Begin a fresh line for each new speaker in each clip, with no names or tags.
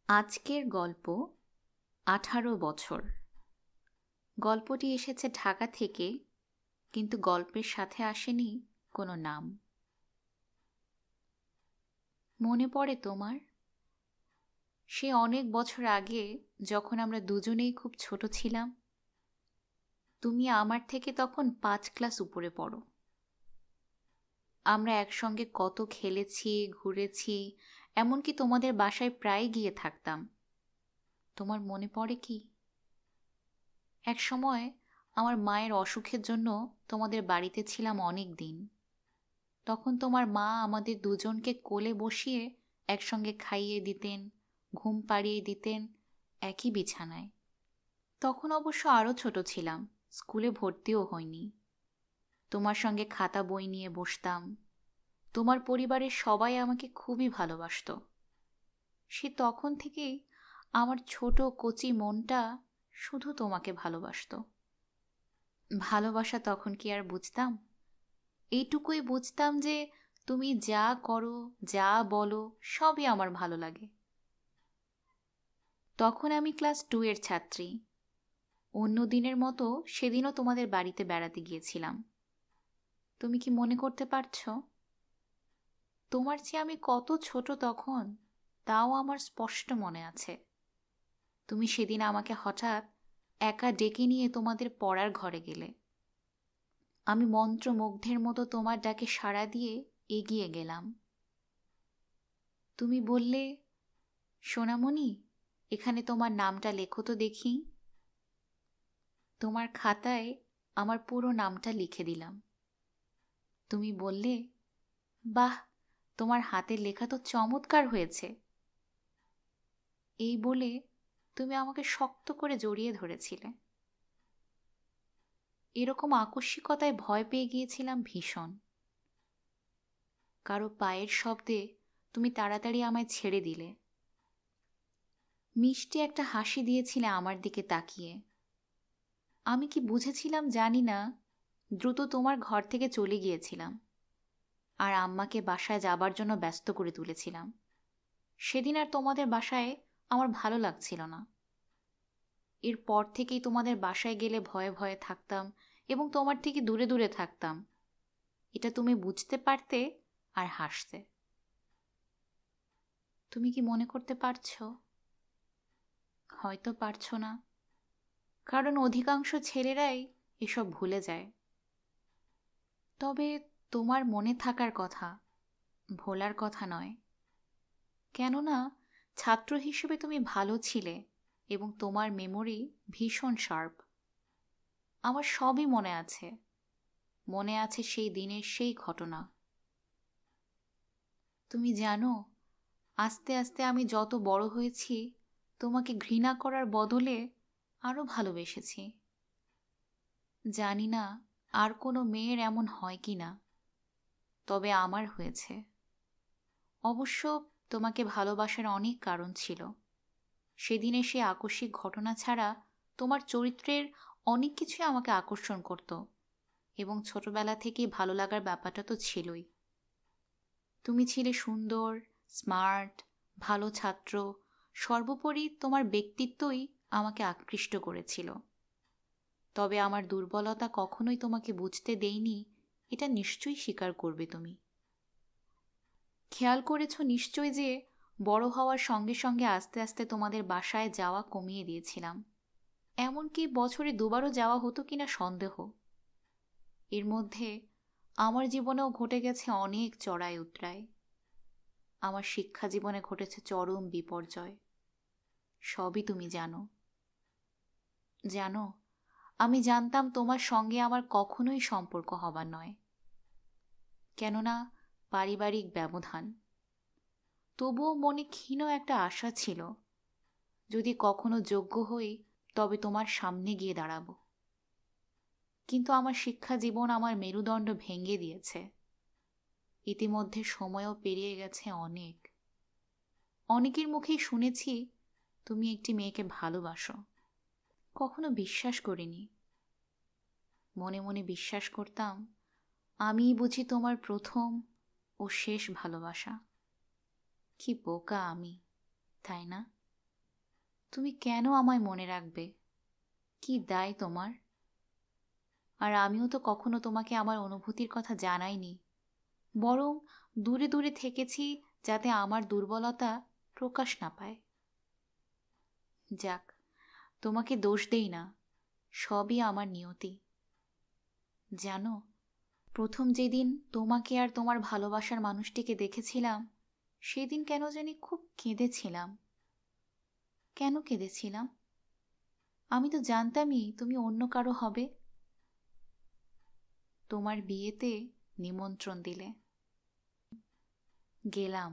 আজকের গল্প 18 বছর। গল্পটি এসেছে ঢাকা থেকে, কিন্তু গল্পের সাথে আসেনি কোনো নাম। মনে পড়ে তোমার? সে অনেক বছর আগে, যখন আমরা দুজনেই খুব ছোট ছিলাম। তুমি আমার থেকে তখন 5 ক্লাস উপরে পড়ো। আমরা একসঙ্গে কত খেলেছি, ঘুরেছি, এমনকি তোমাদের বাসায় প্রায় গিয়ে থাকতাম। তোমার মনে পড়ে কি? এক সময় আমার মায়ের অসুখের জন্য তোমাদের বাড়িতে ছিলাম অনেক দিন। তখন তোমার মা আমাদের দুজনকে কোলে বসিয়ে একসঙ্গে খাইয়ে দিতেন, ঘুম পাড়িয়ে দিতেন একই বিছানায়। তখন অবশ্য আরও ছোট ছিলাম, স্কুলে ভর্তিও হইনি। তোমার সঙ্গে খাতা বই নিয়ে বসতাম। তোমার পরিবারের সবাই আমাকে খুবই ভালোবাসতো। সে তখন থেকেই আমার ছোট কচি মনটা শুধু তোমাকে ভালোবাসতো। ভালোবাসা তখন কি আর বুঝতাম? এইটুকুই বুঝতাম যে তুমি যা করো, যা বলো, সবই আমার ভালো লাগে। তখন আমি ক্লাস 2 এর ছাত্রী। অন্য দিনের মতো সেদিনও তোমাদের বাড়িতে বেড়াতে গিয়েছিলাম। তুমি কি মনে করতে পারছো? তোমার চেয়ে আমি কত ছোট তখন, তাও আমার স্পষ্ট মনে আছে। তুমি সেদিন আমাকে হঠাৎ একা ডেকে নিয়ে তোমাদের পড়ার ঘরে গেলে। আমি মন্ত্রমুগ্ধের মতো তোমার ডাকে সাড়া দিয়ে এগিয়ে গেলাম। তুমি বললে, সোনামণি, এখানে তোমার নামটা লেখো তো দেখি। তোমার খাতায় আমার পুরো নামটা লিখে দিলাম। তুমি বললে, বাহ, তোমার হাতের লেখা তো চমৎকার হয়েছে। এই বলে তুমি আমাকে শক্ত করে জড়িয়ে ধরেছিলে। এরকম আকস্মিকতায় ভয় পেয়ে গিয়েছিলাম ভীষণ। কারো পায়ের শব্দে তুমি তাড়াতাড়ি আমায় ছেড়ে দিলে। মিষ্টি একটা হাসি দিয়েছিলে আমার দিকে তাকিয়ে। আমি কি বুঝেছিলাম জানি না, দ্রুত তোমার ঘর থেকে চলে গিয়েছিলাম আর আম্মাকে বাসায় যাবার জন্য ব্যস্ত করে তুলেছিলাম। সেদিন আর তোমাদের বাসায় আমার ভালো লাগছিল না। এরপর থেকেই তোমাদের বাসায় গেলে ভয়ে ভয়ে থাকতাম এবং তোমার থেকে দূরে দূরে থাকতাম। এটা তুমি বুঝতে পারতে আর হাসতে। তুমি কি মনে করতে পারছো? হয়তো পারছো না, কারণ অধিকাংশ ছেলেরাই এসব ভুলে যায়। তবে তোমার মনে থাকার কথা, ভোলার কথা নয়। কেননা ছাত্র হিসেবে তুমি ভালো ছিলে এবং তোমার মেমোরি ভীষণ শার্প। আমার সবই মনে আছে। মনে আছে সেই দিনের সেই ঘটনা। তুমি জানো, আস্তে আস্তে আমি যত বড় হয়েছি, তোমাকে ঘৃণা করার বদলে আরও ভালোবেসেছি। জানি না আর কোনো মেয়ের এমন হয় কি না, তবে আমার হয়েছে। অবশ্য তোমাকে ভালোবাসার অনেক কারণ ছিল। সেদিনের সে আকস্মিক ঘটনা ছাড়া তোমার চরিত্রের অনেক কিছুই আমাকে আকর্ষণ করত, এবং ছোটবেলা থেকেই ভালো লাগার ব্যাপারটা তো ছিলই। তুমি ছিলে সুন্দর, স্মার্ট, ভালো ছাত্র। সর্বোপরি তোমার ব্যক্তিত্বই আমাকে আকৃষ্ট করেছিল। তবে আমার দুর্বলতা কখনোই তোমাকে বুঝতে দেইনি, এটা নিশ্চয়ই স্বীকার করবে তুমি। খেয়াল করেছ নিশ্চয় যে বড় হওয়ার সঙ্গে সঙ্গে আস্তে আস্তে তোমাদের বাসায় যাওয়া কমিয়ে দিয়েছিলাম। এমনকি বছরে 2বারও যাওয়া হতো কিনা সন্দেহ। এর মধ্যে আমার জীবনেও ঘটে গেছে অনেক চড়াই উতরাই। আমার শিক্ষা জীবনে ঘটেছে চরম বিপর্যয়। সবই তুমি জানো। জানো, আমি জানতাম তোমার সঙ্গে আমার কখনোই সম্পর্ক হবার নয়। কেননা পারিবারিক ব্যবধান। তবুও মনে ক্ষীণ একটা আশা ছিল, যদি কখনো যোগ্য হই তবে তোমার সামনে গিয়ে দাঁড়াবো। কিন্তু আমার শিক্ষা জীবন আমার মেরুদণ্ড ভেঙে দিয়েছে। ইতিমধ্যে সময়ও পেরিয়ে গেছে অনেক। অনেকের মুখেই শুনেছি তুমি একটি মেয়েকে ভালোবাসো। কখনো বিশ্বাস করিনি। মনে মনে বিশ্বাস করতাম আমিই বুঝি তোমার প্রথম ও শেষ ভালোবাসা। কি বোকা আমি, তাই না? তুমি কেন আমায় মনে রাখবে? কি দায় তোমার? আর আমিও তো কখনো তোমাকে আমার অনুভূতির কথা জানাইনি, বরং দূরে দূরে থেকেছি যাতে আমার দুর্বলতা প্রকাশ না পায়। যাক, তোমাকে দোষ দেই না, সবই আমার নিয়তি। জানো, প্রথম যেদিন তোমাকে আর তোমার ভালোবাসার মানুষটিকে দেখেছিলাম, সেদিন কেন জানি খুব কেঁদেছিলাম। কেন কেঁদেছিলাম? আমি তো জানতামই তুমি অন্য কারো হবে। তোমার বিয়েতে নিমন্ত্রণ দিলে, গেলাম।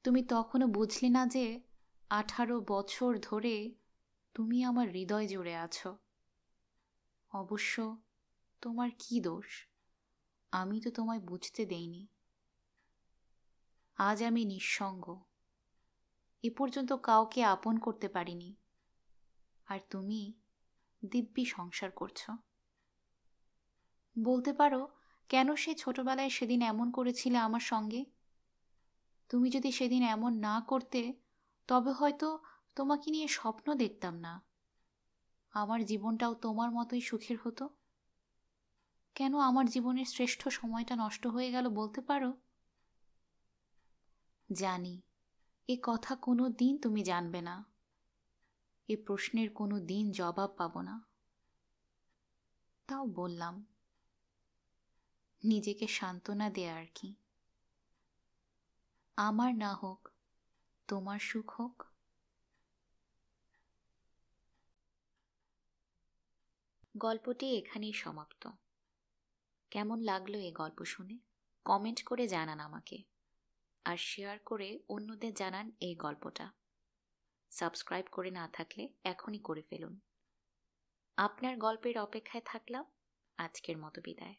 তুমি তখনও বুঝলে না যে 18 বছর ধরে তুমি আমার হৃদয় জুড়ে আছো। অবশ্য তোমার কি দোষ? আমি তো তোমায় বুঝতে দেইনি। আজ আমি নিঃসঙ্গ, এ পর্যন্ত কাউকে আপন করতে পারিনি, আর তুমি দিব্যি সংসার করছো। বলতে পারো, কেন সে ছোটবেলায় সেদিন এমন করেছিলে আমার সঙ্গে? তুমি যদি সেদিন এমন না করতে, তবে হয়তো তোমাকে নিয়ে স্বপ্ন দেখতাম না। আমার জীবনটাও তোমার মতোই সুখের হতো। কেন আমার জীবনের শ্রেষ্ঠ সময়টা নষ্ট হয়ে গেল বলতে পারো? জানি, এ কথা কোনো দিন তুমি জানবে না, এ প্রশ্নের কোনো দিন জবাব পাবো না। তাও বললাম, নিজেকে সান্ত্বনা দেয়া আর কি। আমার না হোক, তোমার সুখ হোক। গল্পটি এখানেই সমাপ্ত। কেমন লাগলো এই গল্প শুনে কমেন্ট করে জানান আমাকে, আর শেয়ার করে অন্যদের জানান এই গল্পটা। সাবস্ক্রাইব করে না থাকলে এখনই করে ফেলুন। আপনার গল্পের অপেক্ষায় থাকলাম। আজকের মতো বিদায়।